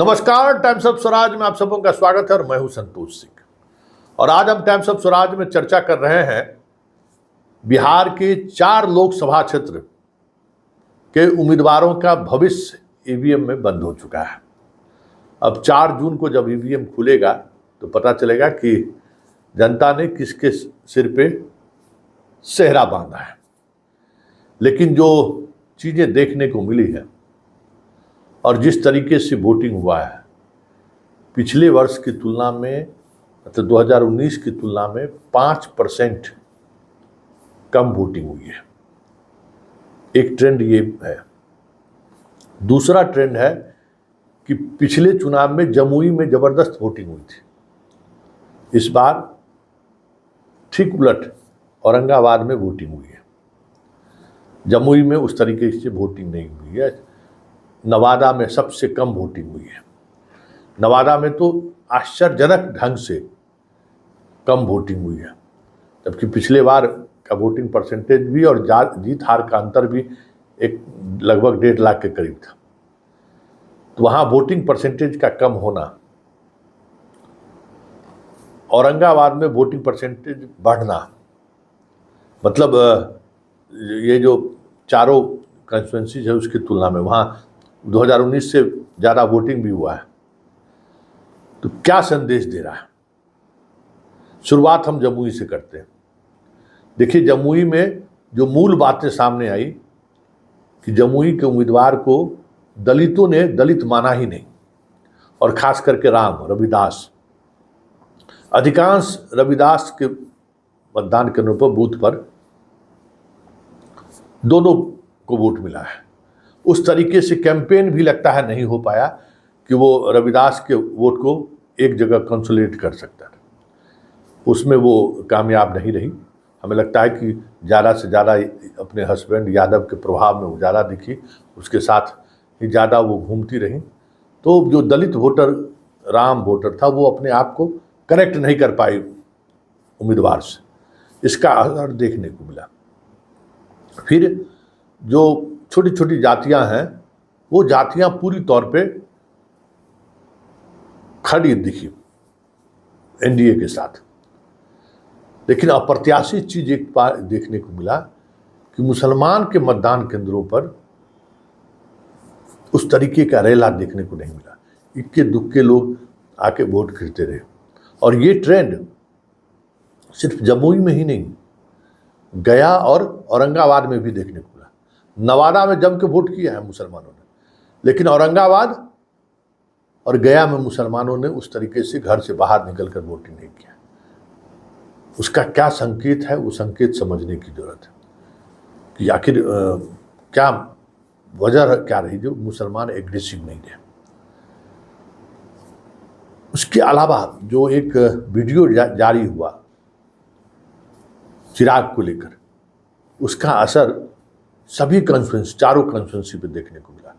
नमस्कार, times of Swaraj में आप सबों का स्वागत है और मैं हूं संतोष सिंह। और आज हम टाइम्स ऑफ स्वराज में चर्चा कर रहे हैं बिहार के 4 लोकसभा क्षेत्र के उम्मीदवारों का भविष्य ईवीएम में बंद हो चुका है। अब 4 जून को जब ईवीएम खुलेगा तो पता चलेगा कि जनता ने किसके सिर पे सेहरा बांधा है। लेकिन जो चीजें देखने को मिली है और जिस तरीके से वोटिंग हुआ है, पिछले वर्ष की तुलना में मतलब 2019 की तुलना में 5% कम वोटिंग हुई है। एक ट्रेंड ये है। दूसरा ट्रेंड है कि पिछले चुनाव में जमुई में जबरदस्त वोटिंग हुई थी। इस बार ठीक उलट औरंगाबाद में वोटिंग हुई है। जमुई में उस तरीके से वोटिंग नहीं हुई है। नवादा में सबसे कम वोटिंग हुई है। नवादा में तो आश्चर्यजनक ढंग से कम वोटिंग हुई है, जबकि पिछले बार का वोटिंग परसेंटेज भी और जीत हार का अंतर भी एक लगभग 1.5 लाख के करीब था। तो वहाँ वोटिंग परसेंटेज का कम होना, औरंगाबाद में वोटिंग परसेंटेज बढ़ना, मतलब ये जो चारों कंस्टिट्यूएंसीज है उसकी तुलना में वहाँ 2019 से ज़्यादा वोटिंग भी हुआ है। तो क्या संदेश दे रहा है? शुरुआत हम जमुई से करते हैं। देखिए, जमुई में जो मूल बातें सामने आई कि जमुई के उम्मीदवार को दलितों ने दलित माना ही नहीं, और खास करके राम रविदास, अधिकांश रविदास के मतदान केंद्रों पर बूथ पर दोनों को वोट मिला है। उस तरीके से कैंपेन भी लगता है नहीं हो पाया कि वो रविदास के वोट को एक जगह कंसोलिडेट कर सकता है। उसमें वो कामयाब नहीं रही। हमें लगता है कि ज़्यादा से ज़्यादा अपने हस्बैंड यादव के प्रभाव में वो ज़्यादा दिखी, उसके साथ ही ज़्यादा वो घूमती रही। तो जो दलित वोटर, राम वोटर था, वो अपने आप को कनेक्ट नहीं कर पाई उम्मीदवार से। इसका असर देखने को मिला। फिर जो छोटी छोटी जातियां हैं, वो जातियां पूरी तौर पे खड़ी दिखी एनडीए के साथ। लेकिन अप्रत्याशित चीज एक बार देखने को मिला कि मुसलमान के मतदान केंद्रों पर उस तरीके का रेला देखने को नहीं मिला। इक्के दुक्के लोग आके वोट गिरते रहे। और ये ट्रेंड सिर्फ जमुई में ही नहीं, गया और औरंगाबाद में भी देखने को मिला। नवादा में जम के वोट किया है मुसलमानों ने, लेकिन औरंगाबाद और गया में मुसलमानों ने उस तरीके से घर से बाहर निकलकर वोटिंग नहीं किया। उसका क्या संकेत है, वो संकेत समझने की जरूरत है कि आखिर क्या वजह क्या रही जो मुसलमान एग्रेसिव नहीं रहे। उसके अलावा जो एक वीडियो जारी हुआ चिराग को लेकर, उसका असर सभी कॉन्फ्रेंस, चारों कॉन्फ्रेंसी पे देखने को मिला।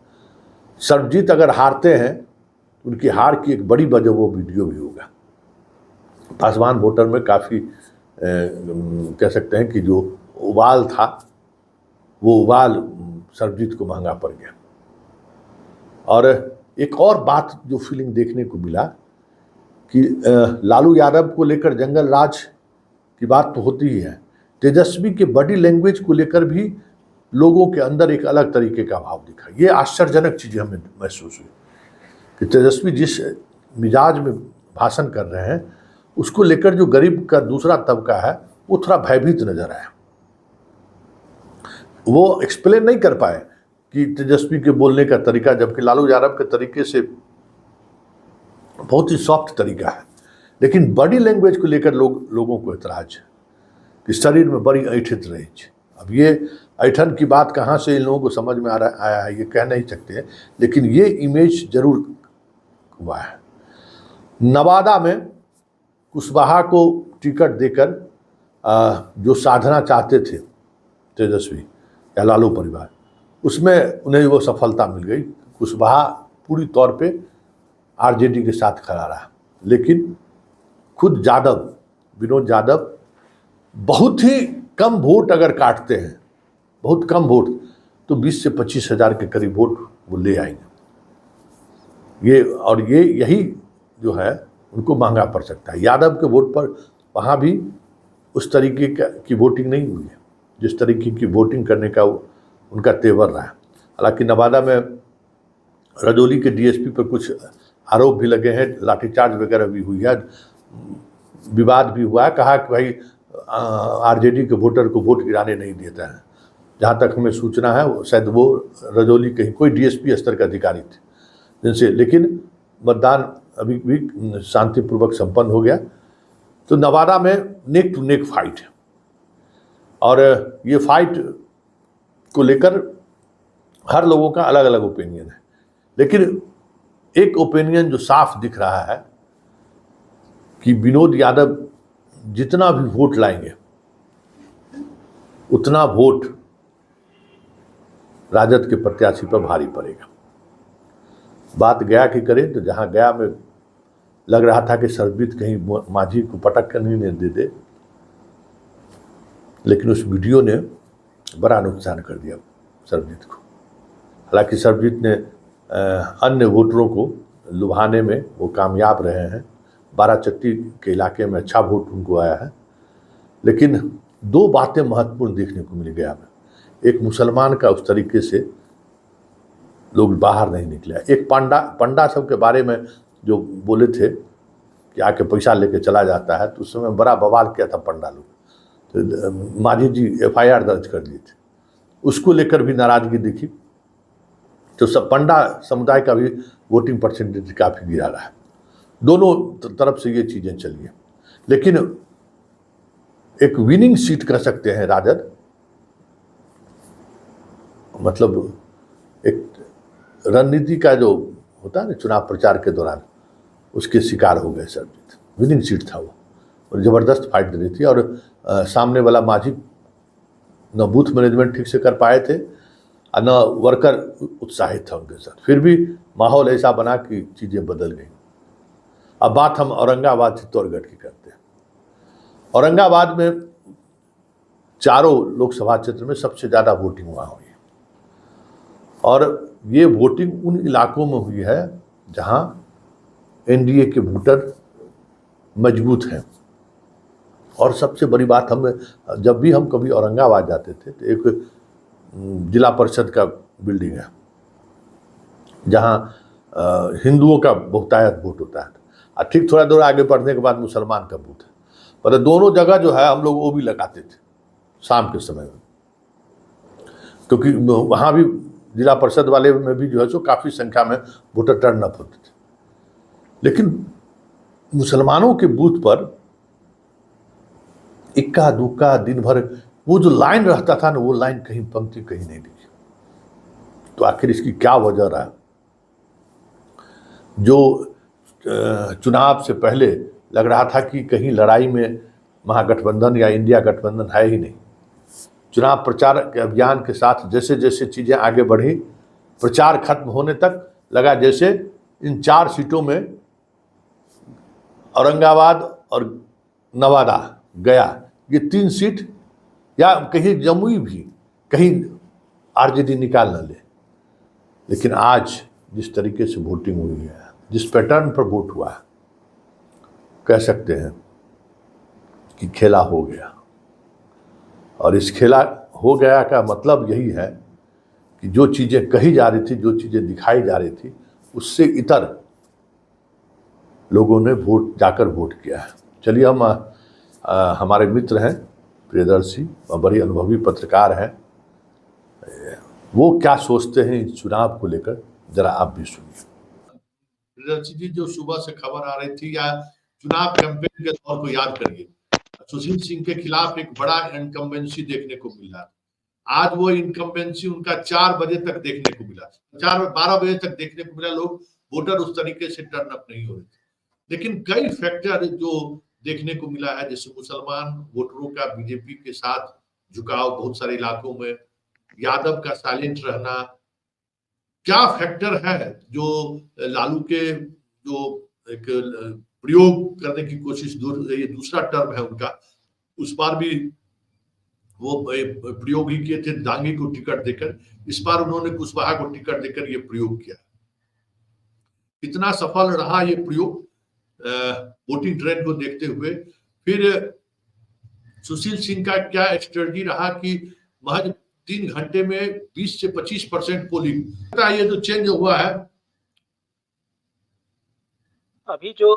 सरबजीत अगर हारते हैं तो उनकी हार की एक बड़ी वजह वो वीडियो भी होगा। पासवान वोटर में काफ़ी कह सकते हैं कि जो उबाल था, वो उबाल सरबजीत को महंगा पड़ गया। और एक और बात जो फीलिंग देखने को मिला कि लालू यादव को लेकर जंगल राज की बात तो होती ही है, तेजस्वी के बॉडी लैंग्वेज को लेकर भी लोगों के अंदर एक अलग तरीके का भाव दिखा। ये आश्चर्यजनक चीज़ हमें महसूस हुई कि तेजस्वी जिस मिजाज में भाषण कर रहे हैं, उसको लेकर जो गरीब का दूसरा तबका है वो थोड़ा भयभीत नजर आया। वो एक्सप्लेन नहीं कर पाए कि तेजस्वी के बोलने का तरीका, जबकि लालू यादव के तरीके से बहुत ही सॉफ्ट तरीका है। लेकिन बॉडी लैंग्वेज को लेकर लोगों को एतराज है कि शरीर में बड़ी ऐठत रही है। अब ये ऐठन की बात कहाँ से इन लोगों को समझ में आया है ये कह नहीं सकते, लेकिन ये इमेज जरूर हुआ है। नवादा में कुशवाहा को टिकट देकर जो साधना चाहते थे तेजस्वी या लालू परिवार, उसमें उन्हें वो सफलता मिल गई। कुशवाहा पूरी तौर पे आरजेडी के साथ खड़ा रहा, लेकिन खुद विनोद यादव बहुत ही कम वोट अगर काटते हैं, बहुत कम वोट, तो 20 से 25 हज़ार के करीब वोट वो ले आएंगे। ये यही जो है उनको महंगा पड़ सकता है। यादव के वोट पर वहाँ भी उस तरीके की वोटिंग नहीं हुई है जिस तरीके की वोटिंग करने का उनका तेवर रहा है। हालांकि नवादा में रजौली के डीएसपी पर कुछ आरोप भी लगे हैं, लाठीचार्ज वगैरह भी हुई है, विवाद भी हुआ है। कहा कि भाई आरजेडी के वोटर को वोट गिराने नहीं देता है। जहाँ तक हमें सूचना है शायद वो रजौली कहीं कोई डीएसपी स्तर के अधिकारी थे जिनसे, लेकिन मतदान अभी भी शांतिपूर्वक संपन्न हो गया। तो नवादा में नेक टू नेक फाइट है और ये फाइट को लेकर हर लोगों का अलग अलग ओपिनियन है, लेकिन एक ओपिनियन जो साफ दिख रहा है कि विनोद यादव जितना भी वोट लाएंगे उतना वोट राजद के प्रत्याशी पर भारी पड़ेगा। बात गया की करें तो जहां गया में लग रहा था कि सरबजीत कहीं मांझी को पटक कर नहीं दे दे, लेकिन उस वीडियो ने बड़ा नुकसान कर दिया सरबजीत को। हालांकि सरबजीत ने अन्य वोटरों को लुभाने में वो कामयाब रहे हैं। बाराचट्टी के इलाके में अच्छा वोट उनको आया है, लेकिन दो बातें महत्वपूर्ण देखने को मिल गया हमें। एक, मुसलमान का उस तरीके से लोग बाहर नहीं निकले। एक पंडा सब के बारे में जो बोले थे कि आके पैसा लेके चला जाता है, तो उस समय बड़ा बवाल किया था पंडा लोग। तो मांझी जी FIR दर्ज कर दिए थे, उसको लेकर भी नाराजगी दिखी। तो सब पंडा समुदाय का भी वोटिंग परसेंटेज काफ़ी गिरा रहा है। दोनों तरफ से ये चीज़ें चली हैं, लेकिन एक विनिंग सीट कह सकते हैं राजद, मतलब एक रणनीति का जो होता है ना चुनाव प्रचार के दौरान, उसके शिकार हो गए सरबजीत। विनिंग सीट था वो और ज़बरदस्त फाइट दे रही थी। और सामने वाला मांझी न बूथ मैनेजमेंट ठीक से कर पाए थे और न वर्कर उत्साहित था उनके साथ। फिर भी माहौल ऐसा बना कि चीज़ें बदल गई। अब बात हम औरंगाबाद चित्तौड़गढ़ की करते हैं। औरंगाबाद में चारों लोकसभा क्षेत्र में सबसे ज़्यादा वोटिंग वहाँ हुई है और ये वोटिंग उन इलाकों में हुई है जहाँ NDA के वोटर मजबूत हैं। और सबसे बड़ी बात, हम जब भी हम कभी औरंगाबाद जाते थे तो एक जिला परिषद का बिल्डिंग है जहाँ हिंदुओं का बहुतायत वोट होता है, और ठीक थोड़ा दूर आगे बढ़ने के बाद मुसलमान का बूथ है। पर दोनों जगह जो है हम लोग वो भी लगाते थे शाम के समय में, क्योंकि वहाँ भी जिला परिषद वाले में भी जो है सो काफ़ी संख्या में वोटर टर्न अप होते थे। लेकिन मुसलमानों के बूथ पर इक्का दुक्का दिन भर वो जो लाइन रहता था ना, वो लाइन कहीं पंक्ति कहीं नहीं दिखी। तो आखिर इसकी क्या वजह रहा? जो चुनाव से पहले लग रहा था कि कहीं लड़ाई में महागठबंधन या इंडिया गठबंधन है ही नहीं। चुनाव प्रचार के अभियान के साथ जैसे जैसे चीज़ें आगे बढ़ी, प्रचार खत्म होने तक लगा जैसे इन 4 सीटों में औरंगाबाद और नवादा, गया, ये 3 सीट या कहीं जमुई भी कहीं RJD निकाल न ले। लेकिन आज जिस तरीके से वोटिंग हुई है, जिस पैटर्न पर वोट हुआ है, कह सकते हैं कि खेला हो गया। और इस खेला हो गया का मतलब यही है कि जो चीज़ें कही जा रही थी, जो चीज़ें दिखाई जा रही थी, उससे इतर लोगों ने जाकर वोट किया है। चलिए, हम हमारे मित्र हैं प्रियदर्शी और बड़ी अनुभवी पत्रकार हैं, वो क्या सोचते हैं इस चुनाव को लेकर, जरा आप भी सुनिए। प्रियदर्शी जी, जो सुबह से खबर आ रही थी या चुनाव कैंपेन के दौर को याद करिए, सुशील सिंह के खिलाफ एक बड़ा इनकम्बेंसी देखने को मिला। आज वो इनकम्बेंसी उनका 4 बजे तक देखने को मिला, 12 बजे तक देखने को मिला। लोग वोटर उस तरीके से टर्न अप नहीं हो रहे थे। लेकिन कई फैक्टर जो देखने को मिला है, जैसे मुसलमान वोटरों का बीजेपी के साथ झुकाव बहुत सारे इलाकों में, यादव का साइलेंट रहना, क्या फैक्टर है जो लालू के जो एक प्रयोग करने की कोशिश, ये दूसरा टर्म है उनका, उस बार भी वो प्रयोग ही किए थे दांगी को टिकट देकर। इस बार उन्होंने कुशवाहा को टिकट देकर ये प्रयोग किया। कितना सफल रहा ये प्रयोग वोटिंग ट्रेंड को देखते हुए। फिर सुशील सिंह का क्या स्ट्रेटजी रहा कि महज 3 घंटे में 20 से 25% पोलिंग, ये जो चेंज हुआ है। अभी जो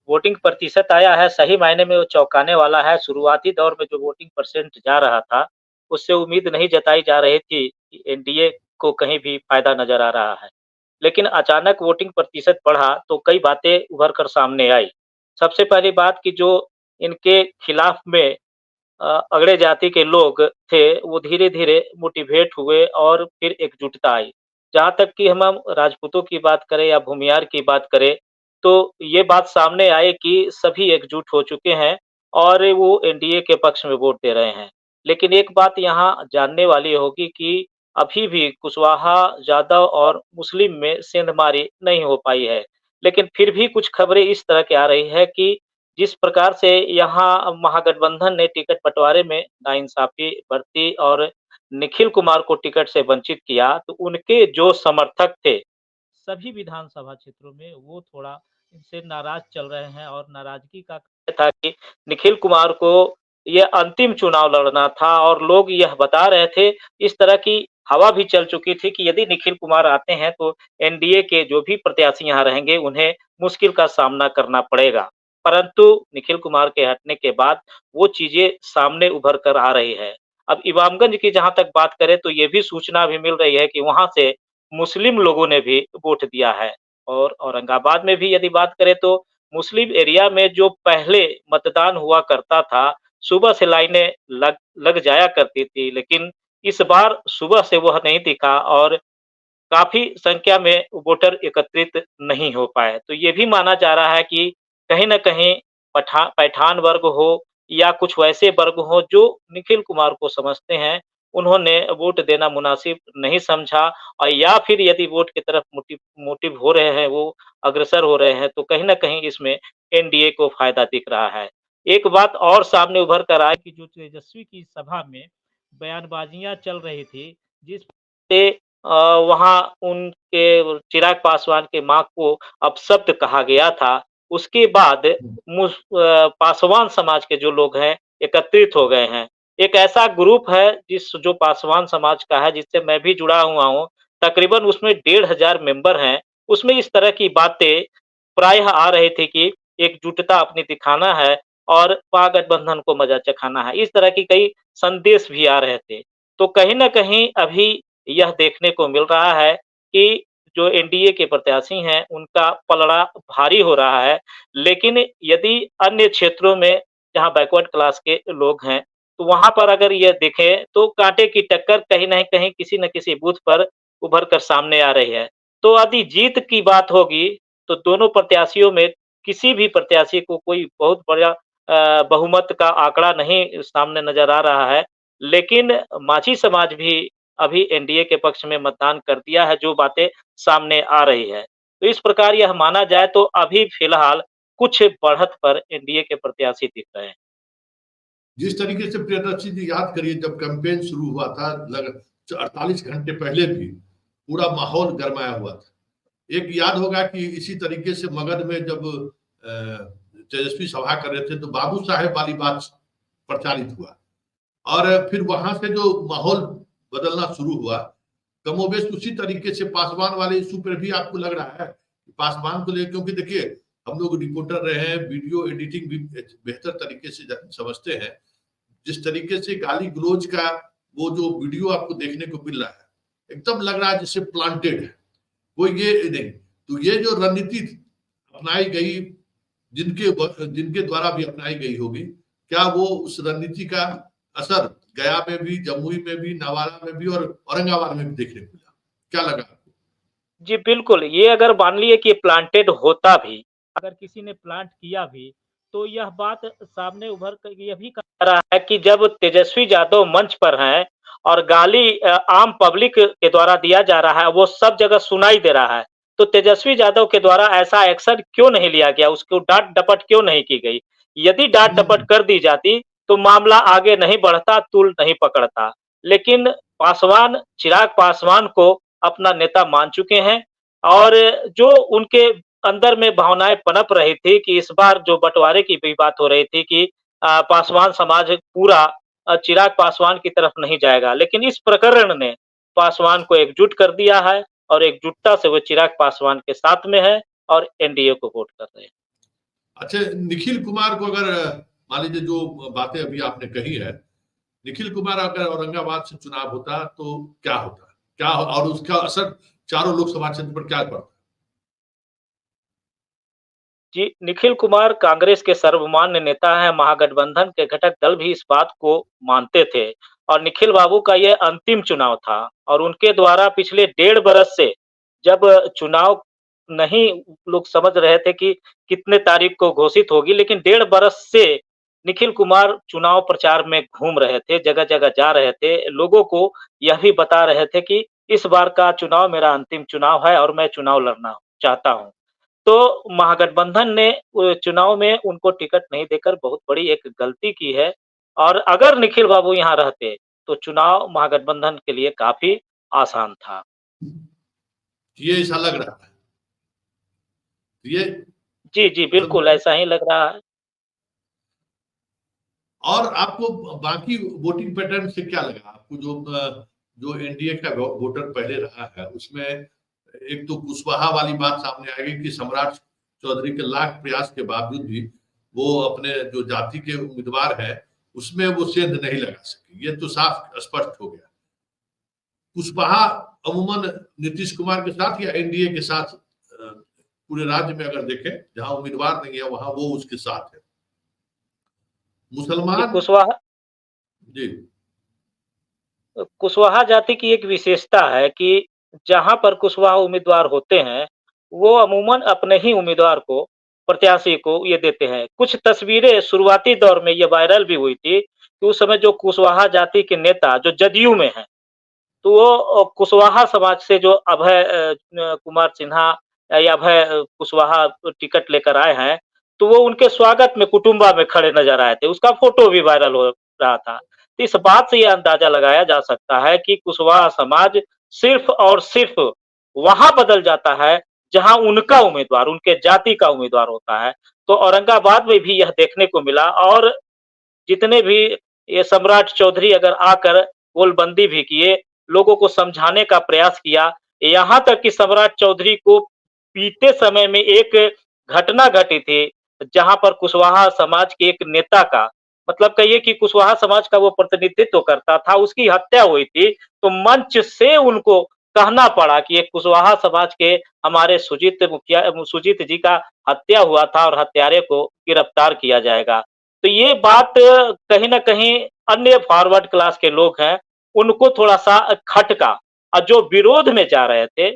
वोटिंग प्रतिशत आया है सही मायने में वो चौंकाने वाला है। शुरुआती दौर में जो वोटिंग परसेंट जा रहा था, उससे उम्मीद नहीं जताई जा रही थी कि एनडीए को कहीं भी फायदा नजर आ रहा है। लेकिन अचानक वोटिंग प्रतिशत बढ़ा तो कई बातें उभर कर सामने आई। सबसे पहली बात कि जो इनके खिलाफ में अगड़े जाति के लोग थे, वो धीरे-धीरे मोटिवेट हुए और फिर एकजुटता आई। जहाँ तक कि हम राजपूतों की बात करें या भूमियार की बात करें, तो ये बात सामने आई कि सभी एकजुट हो चुके हैं और वो एनडीए के पक्ष में वोट दे रहे हैं। लेकिन एक बात यहाँ जानने वाली होगी कि अभी भी कुशवाहा, यादव और मुस्लिम में सेंधमारी नहीं हो पाई है। लेकिन फिर भी कुछ खबरें इस तरह की आ रही है कि जिस प्रकार से यहाँ महागठबंधन ने टिकट बँटवारे में नाइंसाफ़ी बरती और निखिल कुमार को टिकट से वंचित किया, तो उनके जो समर्थक थे, सभी विधानसभा क्षेत्रों में वो थोड़ा इनसे नाराज़ चल रहे हैं और नाराज़गी का था कि निखिल कुमार को ये अंतिम चुनाव लड़ना था और लोग यह बता रहे थे, इस तरह की हवा भी चल चुकी थी कि यदि निखिल कुमार आते हैं, तो एनडीए के जो भी प्रत्याशी यहाँ रहेंगे, उन्हें मुश्किल का सामना करना पड़ेगा। परंतु निखिल कुमार के हटने के बाद वो चीज़ें सामने उभर कर आ रही है। अब इमामगंज की जहाँ तक बात करें तो ये भी सूचना अभी मिल रही है कि वहाँ से मुस्लिम लोगों ने भी वोट दिया है और औरंगाबाद में भी यदि बात करें तो मुस्लिम एरिया में जो पहले मतदान हुआ करता था, सुबह से लाइनें लग लग जाया करती थी, लेकिन इस बार सुबह से वह नहीं दिखा और काफ़ी संख्या में वोटर एकत्रित नहीं हो पाए। तो ये भी माना जा रहा है कि कहीं न कहीं पैठान वर्ग हो या कुछ वैसे वर्ग हों जो निखिल कुमार को समझते हैं, उन्होंने वोट देना मुनासिब नहीं समझा और या फिर यदि वोट की तरफ मोटिव हो रहे हैं, वो अग्रसर हो रहे हैं, तो कहीं न कहीं इसमें एनडीए को फ़ायदा दिख रहा है। एक बात और सामने उभर कर आई कि जो तेजस्वी की सभा में बयानबाजियाँ चल रही थी, जिस पे वहाँ उनके चिराग पासवान के माँ को अपशब्द कहा गया था, उसके बाद पासवान समाज के जो लोग हैं, एकत्रित हो गए हैं। एक ऐसा ग्रुप है जो पासवान समाज का है, जिससे मैं भी जुड़ा हुआ हूँ, तकरीबन उसमें 1500 मेंबर हैं। उसमें इस तरह की बातें प्रायः आ रही थी कि एकजुटता अपनी दिखाना है और महागठबंधन को मजा चखाना है। इस तरह की कई संदेश भी आ रहे थे। तो कहीं न कहीं अभी यह देखने को मिल रहा है कि जो एनडीए के प्रत्याशी हैं, उनका पलड़ा भारी हो रहा है। लेकिन यदि अन्य क्षेत्रों में जहाँ बैकवर्ड क्लास के लोग हैं, तो वहाँ पर अगर ये देखें तो कांटे की टक्कर कहीं न कहीं किसी न किसी बूथ पर उभर कर सामने आ रही है। तो यदि जीत की बात होगी, तो दोनों प्रत्याशियों में किसी भी प्रत्याशी को कोई बहुत बड़ा बहुमत का आंकड़ा नहीं सामने नज़र आ रहा है। लेकिन माझी समाज भी अभी एनडीए के पक्ष में मतदान कर दिया है, जो बातें सामने आ रही है। तो इस प्रकार यह माना जाए तो अभी फिलहाल कुछ बढ़त पर एनडीए के प्रत्याशी दिख रहे हैं। जिस तरीके से प्रियदर्शी जी, याद करिए जब कैंपेन शुरू हुआ था, लग 48 घंटे पहले भी पूरा माहौल गरमाया हुआ था। एक याद होगा कि इसी तरीके से मगध में जब तेजस्वी सभा कर रहे थे तो बाबू साहेब वाली बात प्रचारित हुआ और फिर वहां से जो माहौल बदलना शुरू हुआ, कमोबेश उसी तरीके से पासवान वाले इशू पर भी आपको लग रहा है कि पासवान को लेकर, क्योंकि देखिए हम लोग रिपोर्टर रहे हैं, वीडियो एडिटिंग भी बेहतर तरीके से समझते हैं। जिस तरीके से गाली गलौज का वो जो वीडियो आपको देखने को मिल रहा है, एकदम लग रहा है जैसे प्लांटेड है, कोई ये नहीं। तो ये जो रणनीति अपनाई गई, जिनके द्वारा भी अपनाई गई होगी, क्या वो उस रणनीति का असर गया में भी, जमुई में भी, नवादा में भी और औरंगाबाद में भी देखने को मिला? क्या लगा आपको? जी, बिल्कुल। ये अगर मान लिए कि प्लांटेड होता भी, अगर किसी ने प्लांट किया भी, तो यह बात सामने उभर कर ये भी कहा जा रहा है कि जब तेजस्वी यादव मंच पर हैं और गाली आम पब्लिक के द्वारा दिया जा रहा है, वो सब जगह सुनाई दे रहा है। तो तेजस्वी यादव के द्वारा ऐसा एक्शन क्यों नहीं लिया गया? उसको डाँट-डपट क्यों नहीं की गई? यदि डाँट-डपट कर दी जाती, तो मामला आगे नहीं बढ़ता, तूल नहीं पकड़ता। लेकिन चिराग पासवान को अपना नेता मान चुके हैं और जो उनके अंदर में भावनाएँ पनप रही थी कि इस बार जो बँटवारे की भी बात हो रही थी कि पासवान समाज पूरा चिराग पासवान की तरफ नहीं जाएगा। लेकिन इस प्रकरण ने पासवान को एकजुट कर दिया है और एकजुटता से वो चिराग पासवान के साथ में है और एनडीए को वोट कर रहे हैं। अच्छा, निखिल कुमार को अगर मान लीजिए जो बातें अभी आपने कही है, निखिल कुमार अगर औरंगाबाद से चुनाव होता तो क्या होता? क्या और उसका असर चारों लोकसभा क्षेत्र पर क्या पड़ता? जी, निखिल कुमार कांग्रेस के सर्वमान्य नेता हैं, महागठबंधन के घटक दल भी इस बात को मानते थे और निखिल बाबू का ये अंतिम चुनाव था और उनके द्वारा पिछले 1.5 बरस से जब चुनाव नहीं लोग समझ रहे थे कि कितने तारीख को घोषित होगी, लेकिन 1.5 बरस से निखिल कुमार चुनाव प्रचार में घूम रहे थे, जगह-जगह जा रहे थे, लोगों को यह भी बता रहे थे कि इस बार का चुनाव मेरा अंतिम चुनाव है और मैं चुनाव लड़ना चाहता हूँ। तो महागठबंधन ने चुनाव में उनको टिकट नहीं देकर बहुत बड़ी एक गलती की है और अगर निखिल बाबू यहाँ रहते, तो चुनाव महागठबंधन के लिए काफ़ी आसान था। ये ऐसा लग रहा है। ये जी, जी, बिल्कुल मतलब ऐसा ही लग रहा है। और आपको बाकी वोटिंग पैटर्न से क्या लगा? आपको जो एनडीए का वोटर पहले रहा है, उसमें एक तो कुशवाहा वाली बात सामने आ गई कि सम्राट चौधरी के लाख प्रयास के बावजूद भी वो अपने जो जाति के उम्मीदवार हैं, उसमें वो सेंध नहीं लगा सके। ये तो साफ स्पष्ट हो गया। कुशवाहा अमूमन नीतीश कुमार के साथ या एनडीए के साथ पूरे राज्य में अगर देखें, जहां उम्मीदवार नहीं है, वहां वो उसके साथ है। ये मुसलमान कुशवाहा जी, कुशवाहा जाति की एक विशेषता है कि जहाँ पर कुशवाहा उम्मीदवार होते हैं, वो अमूमन अपने ही उम्मीदवार को, प्रत्याशी को ये देते हैं। कुछ तस्वीरें शुरुआती दौर में ये वायरल भी हुई थी कि उस समय जो कुशवाहा जाति के नेता जो जदयू में हैं, तो वो कुशवाहा समाज से जो अभय कुमार सिन्हा या अभय कुशवाहा टिकट लेकर आए हैं, तो वो उनके स्वागत में कुटुंबा में खड़े नज़र आए थे। उसका फ़ोटो भी वायरल हो रहा था। तो इस बात से ये अंदाज़ा लगाया जा सकता है कि कुशवाहा समाज सिर्फ़ और सिर्फ़ वहाँ बदल जाता है, जहाँ उनका उम्मीदवार, उनके जाति का उम्मीदवार होता है। तो औरंगाबाद में भी यह देखने को मिला और जितने भी ये सम्राट चौधरी अगर आकर गोलबंदी भी किए, लोगों को समझाने का प्रयास किया, यहाँ तक कि सम्राट चौधरी को बीते समय में एक घटना घटी थी, जहाँ पर कुशवाहा समाज के एक नेता का मतलब कहिए कि कुशवाहा समाज का वो प्रतिनिधित्व करता था, उसकी हत्या हुई थी, तो मंच से उनको कहना पड़ा कि एक कुशवाहा समाज के हमारे सुजीत जी का हत्या हुआ था और हत्यारे को गिरफ्तार किया जाएगा। तो ये बात कहीं न कहीं अन्य फॉरवर्ड क्लास के लोग हैं, उनको थोड़ा-सा खटका और जो विरोध में जा रहे थे,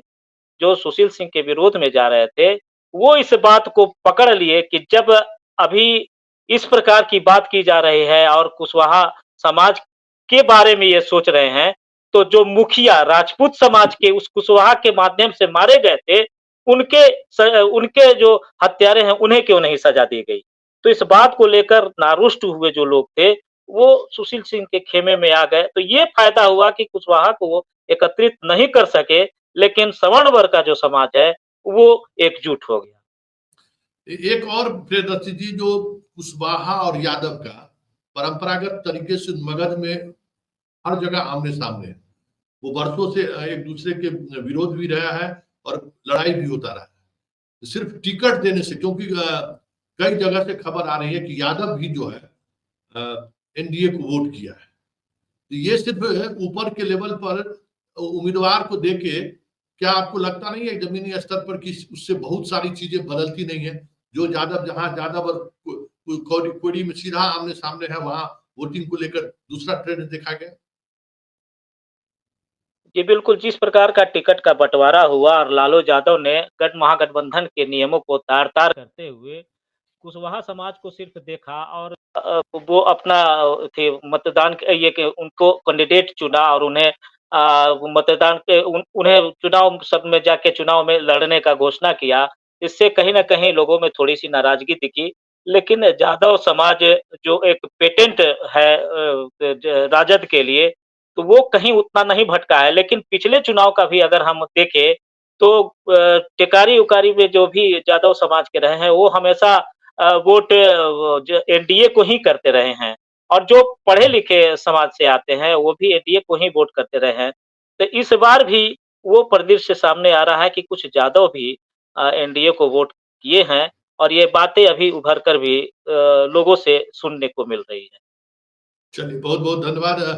जो सुशील सिंह के विरोध में जा रहे थे, वो इस बात को पकड़ लिए कि जब अभी इस प्रकार की बात की जा रही है और कुशवाहा समाज के बारे में ये सोच रहे हैं, तो जो मुखिया राजपूत समाज के उस कुशवाहा के माध्यम से मारे गए थे, उनके जो हत्यारे हैं, उन्हें क्यों नहीं सज़ा दी गई? तो इस बात को लेकर नारुष्ट हुए जो लोग थे, वो सुशील सिंह के खेमे में आ गए। तो ये फ़ायदा हुआ कि कुशवाहा को वो एकत्रित नहीं कर सके, लेकिन सवर्ण वर्ग का जो समाज है, वो एकजुट हो गया। एक और प्रियदर्शी जी, जो कुशवाहा और यादव का परंपरागत तरीके से मगध में हर जगह आमने सामने है। वो वर्षों से एक दूसरे के विरोध भी रहा है और लड़ाई भी होता रहा है। सिर्फ टिकट देने से, क्योंकि कई जगह से खबर आ रही है कि यादव भी जो है एनडीए को वोट किया है। तो ये सिर्फ ऊपर के लेवल पर उम्मीदवार को देके, क्या आपको लगता नहीं है जमीनी स्तर पर कि उससे बहुत सारी चीजें बदलती नहीं है? जो यादव, जहां यादव और कोड़ी में सीधा आमने सामने है, वहां वोटिंग को लेकर दूसरा ट्रेंड देखा गया। जी, बिल्कुल, जिस प्रकार का टिकट का बँटवारा हुआ और लालू यादव ने महागठबंधन के नियमों को तार-तार करते हुए कुशवाहा समाज को सिर्फ देखा और वो अपना थे मतदान के ये कि उनको कैंडिडेट चुना और उन्हें मतदान के उन्हें चुनाव सब में जाके चुनाव में लड़ने का घोषणा किया। इससे कहीं न कहीं लोगों में थोड़ी-सी नाराज़गी दिखी। लेकिन यादव समाज जो एक पेटेंट है राजद के लिए, तो वो कहीं उतना नहीं भटका है। लेकिन पिछले चुनाव का भी अगर हम देखें, तो टेकारी उकारी में जो भी यादव समाज के रहे हैं वो हमेशा वोट जो एनडीए को ही करते रहे हैं और जो पढ़े लिखे समाज से आते हैं वो भी एनडीए को ही वोट करते रहे हैं। तो इस बार भी वो परिदृश्य सामने आ रहा है कि कुछ यादव भी एनडीए को वोट किए हैं और ये बातें अभी उभर कर भी लोगों से सुनने को मिल रही है। चलिए बहुत बहुत धन्यवाद।